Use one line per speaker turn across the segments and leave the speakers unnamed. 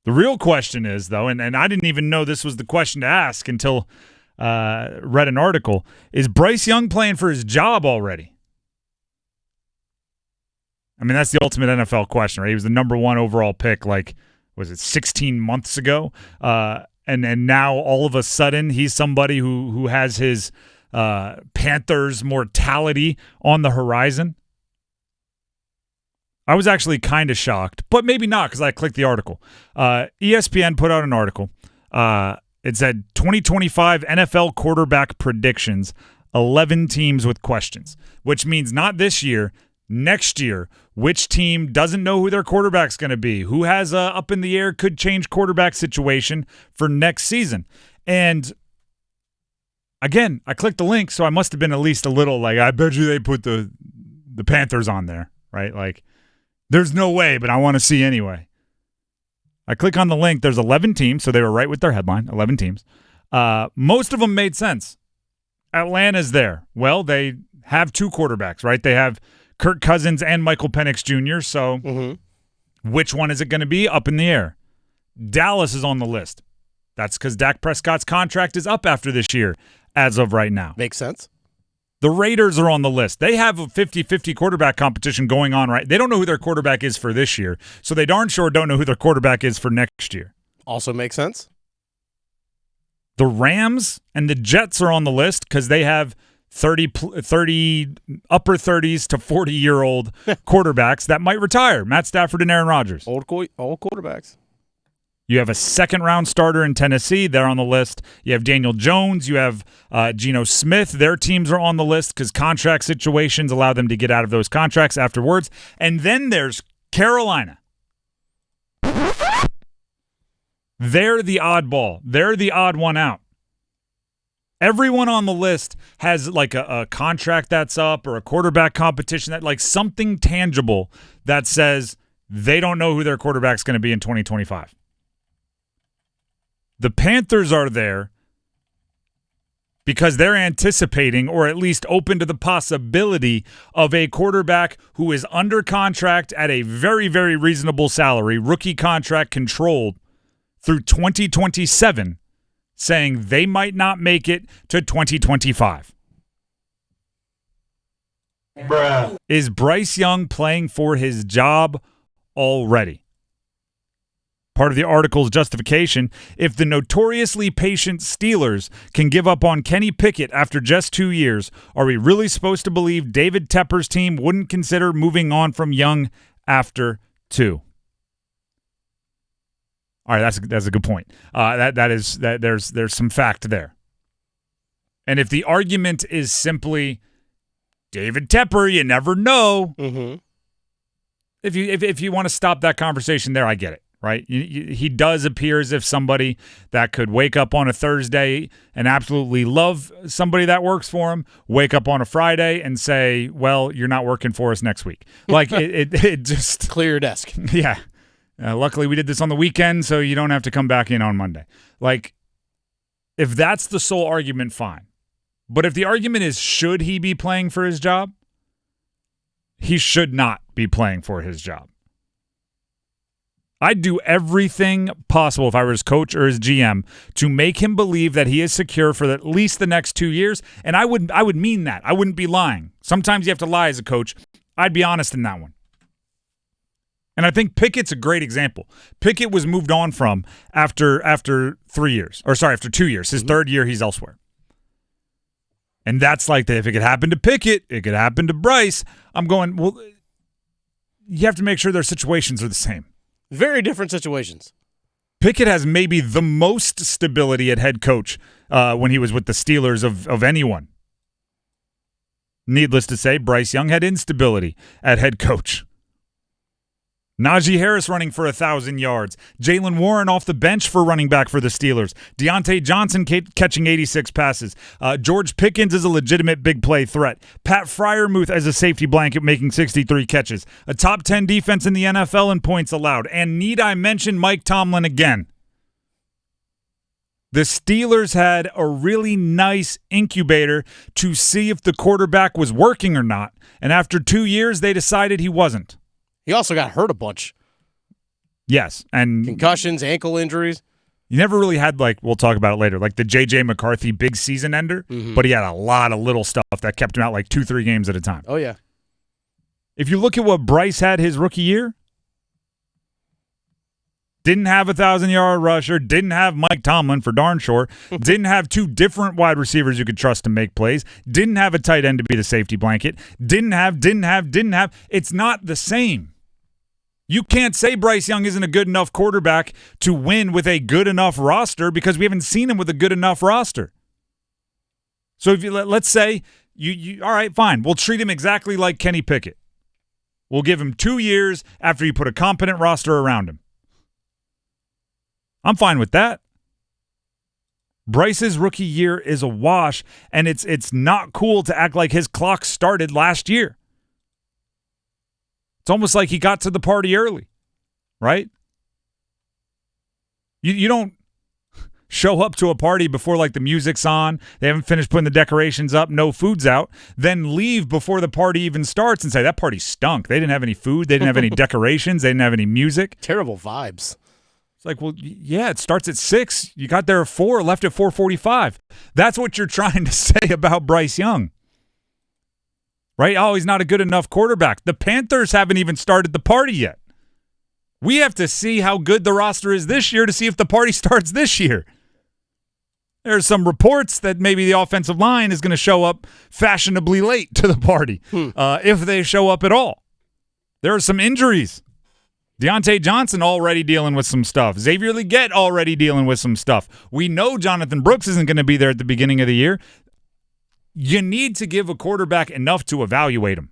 The real question is, though, and I didn't even know this was the question to ask until read an article, is Bryce Young playing for his job already? I mean, that's the ultimate NFL question, right? He was the number 1 overall pick, like, was it 16 months ago? And now all of a sudden he's somebody who has his Panthers mortality on the horizon. I was actually kind of shocked, but maybe not because I clicked the article. ESPN put out an article. It said 2025 NFL quarterback predictions, 11 teams with questions, which means not this year, next year. Which team doesn't know who their quarterback's going to be? Who has a up in the air, could change quarterback situation for next season? And again, I clicked the link, so I must have been at least a little like, I bet you they put the Panthers on there, right? Like, there's no way, but I want to see anyway. I click on the link. There's 11 teams, so they were right with their headline, 11 teams. Most of them made sense. Atlanta's there. Well, they have 2 quarterbacks, right? They have Kirk Cousins and Michael Penix Jr., so which one is it going to be? Up in the air. Dallas is on the list. That's because Dak Prescott's contract is up after this year, as of right now.
Makes sense.
The Raiders are on the list. They have a 50-50 quarterback competition going on, right? They don't know who their quarterback is for this year, so they darn sure don't know who their quarterback is for next year.
Also makes sense.
The Rams and the Jets are on the list because they have 30 upper 30s to 40-year-old quarterbacks that might retire. Matt Stafford and Aaron Rodgers.
Old quarterbacks.
You have a second-round starter in Tennessee. They're on the list. You have Daniel Jones. You have Geno Smith. Their teams are on the list because contract situations allow them to get out of those contracts afterwards. And then there's Carolina. They're the oddball. They're the odd one out. Everyone on the list has like a contract that's up or a quarterback competition, that like something tangible that says they don't know who their quarterback's going to be in 2025. The Panthers are there because they're anticipating, or at least open to the possibility, of a quarterback who is under contract at a very, very reasonable salary, rookie contract controlled through 2027, saying they might not make it to 2025. Bruh. Is Bryce Young playing for his job already? Part of the article's justification, if the notoriously patient Steelers can give up on Kenny Pickett after just 2 years, are we really supposed to believe David Tepper's team wouldn't consider moving on from Young after 2? All right, that's a good point. There's some fact there. And if the argument is simply David Tepper, you never know.
Mm-hmm.
If you want to stop that conversation there, I get it. Right? He does appear as if somebody that could wake up on a Thursday and absolutely love somebody that works for him, wake up on a Friday and say, well, you're not working for us next week. Like, it just...
Clear your desk.
Yeah. Luckily, we did this on the weekend, so you don't have to come back in on Monday. Like, if that's the sole argument, fine. But if the argument is, should he be playing for his job? He should not be playing for his job. I'd do everything possible if I were his coach or his GM to make him believe that he is secure for at least the next 2 years, and I would mean that. I wouldn't be lying. Sometimes you have to lie as a coach. I'd be honest in that one. And I think Pickett's a great example. Pickett was moved on from after 3 years. Or sorry, after 2 years. His third year, he's elsewhere. And that's like, if it could happen to Pickett, it could happen to Bryce. I'm going, well, you have to make sure their situations are the same.
Very different situations.
Pickett has maybe the most stability at head coach when he was with the Steelers of anyone. Needless to say, Bryce Young had instability at head coach. Najee Harris running for 1,000 yards. Jaylen Warren off the bench for running back for the Steelers. Deontay Johnson catching 86 passes. George Pickens is a legitimate big play threat. Pat Freiermuth as a safety blanket making 63 catches. A top 10 defense in the NFL in points allowed. And need I mention Mike Tomlin again? The Steelers had a really nice incubator to see if the quarterback was working or not. And after 2 years, they decided he wasn't.
He also got hurt a bunch.
Yes, and
concussions, ankle injuries.
You never really had, like, we'll talk about it later, like the J.J. McCarthy big season ender, but he had a lot of little stuff that kept him out like 2-3 games at a time.
Oh, yeah.
If you look at what Bryce had his rookie year, didn't have a 1,000-yard rusher, didn't have Mike Tomlin for darn sure, didn't have 2 different wide receivers you could trust to make plays, didn't have a tight end to be the safety blanket, didn't have. It's not the same. You can't say Bryce Young isn't a good enough quarterback to win with a good enough roster because we haven't seen him with a good enough roster. So if you let's say you all right, fine, we'll treat him exactly like Kenny Pickett. We'll give him 2 years after you put a competent roster around him. I'm fine with that. Bryce's rookie year is a wash, and it's not cool to act like his clock started last year. It's almost like he got to the party early, right? You don't show up to a party before, like, the music's on, they haven't finished putting the decorations up, no food's out, then leave before the party even starts and say, that party stunk. They didn't have any food. They didn't have any decorations. They didn't have any music.
Terrible vibes.
It's like, well, yeah, it starts at 6. You got there at 4, left at 4:45. That's what you're trying to say about Bryce Young. Right? Oh, he's not a good enough quarterback. The Panthers haven't even started the party yet. We have to see how good the roster is this year to see if the party starts this year. There's some reports that maybe the offensive line is going to show up fashionably late to the party, if they show up at all. There are some injuries. Deontay Johnson already dealing with some stuff. Xavier Legette already dealing with some stuff. We know Jonathan Brooks isn't going to be there at the beginning of the year. You need to give a quarterback enough to evaluate him.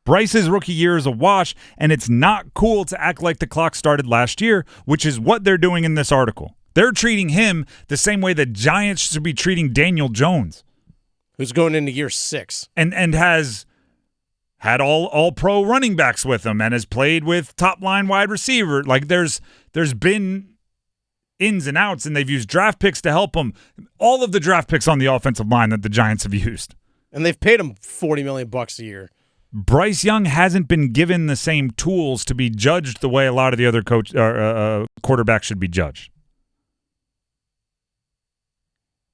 Bryce's rookie year is a wash, and it's not cool to act like the clock started last year, which is what they're doing in this article. They're treating him the same way the Giants should be treating Daniel Jones,
who's going into year 6.
and has had all pro running backs with him and has played with top-line wide receiver. Like, there's been ins and outs, and they've used draft picks to help them. All of the draft picks on the offensive line that the Giants have used.
And they've paid him $40 million a year.
Bryce Young hasn't been given the same tools to be judged the way a lot of the other quarterbacks should be judged.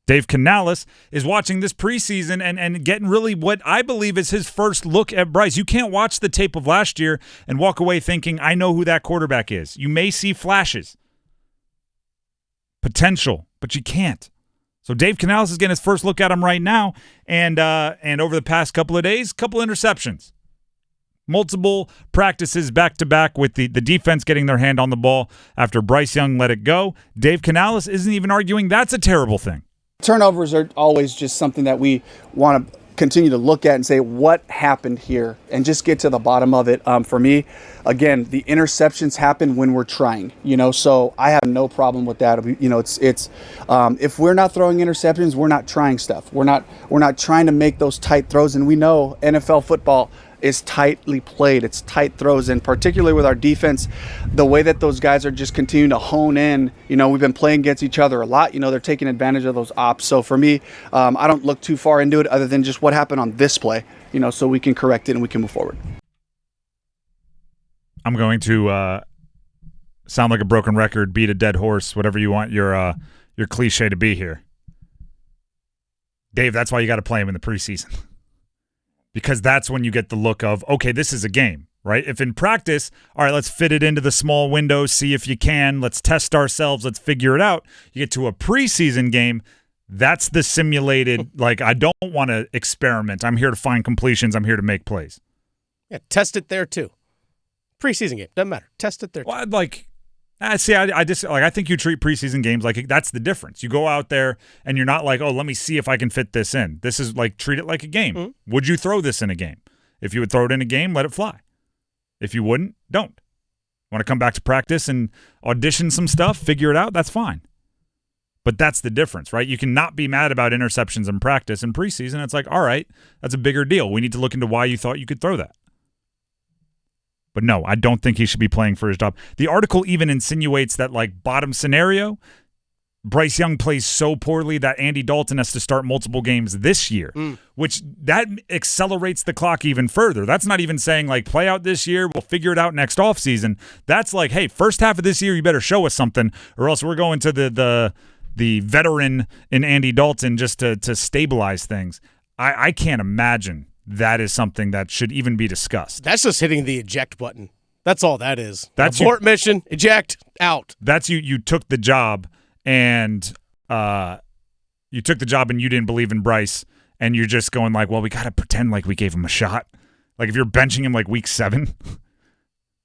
Dave Canales is watching this preseason and getting really what I believe is his first look at Bryce. You can't watch the tape of last year and walk away thinking, I know who that quarterback is. You may see flashes, potential, but you can't. So Dave Canales is getting his first look at him right now, and over the past couple of days, couple interceptions. Multiple practices back-to-back with the defense getting their hand on the ball after Bryce Young let it go. Dave Canales isn't even arguing that's a terrible thing.
Turnovers are always just something that we want to continue to look at and say, what happened here? And just get to the bottom of it. For me, again, the interceptions happen when we're trying, so I have no problem with that. It's if we're not throwing interceptions, we're not trying stuff. We're not trying to make those tight throws. And we know NFL football is tightly played. It's tight throws, and particularly with our defense, the way that those guys are just continuing to hone in. We've been playing against each other a lot. They're taking advantage of those ops. So for me, I don't look too far into it other than just what happened on this play, so we can correct it and we can move forward.
I'm going to sound like a broken record, beat a dead horse, whatever you want your cliche to be here. Dave, that's why you got to play him in the preseason. Because that's when you get the look of, okay, this is a game, right? If in practice, all right, let's fit it into the small window, see if you can, let's test ourselves, let's figure it out. You get to a preseason game, that's the simulated, like, I don't want to experiment. I'm here to find completions. I'm here to make plays.
Yeah, test it there too. Preseason game, doesn't matter. Test it there too.
Well, I think you treat preseason games like that's the difference. You go out there and you're not like, oh, let me see if I can fit this in. This is like, treat it like a game. Mm-hmm. Would you throw this in a game? If you would throw it in a game, let it fly. If you wouldn't, don't. Want to come back to practice and audition some stuff, figure it out, that's fine. But that's the difference, right? You cannot be mad about interceptions in practice. In preseason, it's like, all right, that's a bigger deal. We need to look into why you thought you could throw that. But no, I don't think he should be playing for his job. The article even insinuates that, like, bottom scenario, Bryce Young plays so poorly that Andy Dalton has to start multiple games this year, which that accelerates the clock even further. That's not even saying like play out this year, we'll figure it out next offseason. That's like, hey, first half of this year you better show us something, or else we're going to the veteran in Andy Dalton just to stabilize things. I can't imagine that is something that should even be discussed.
That's just hitting the eject button. That's all that is.
That's
abort mission, eject, out.
That's you took the job and you didn't believe in Bryce, and you're just going like, well, we got to pretend like we gave him a shot. Like if you're benching him like week 7,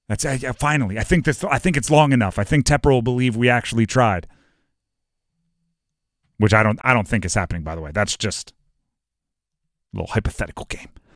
that's finally. I think it's long enough. I think Tepper will believe we actually tried, which I don't think is happening. By the way, that's just a little hypothetical game.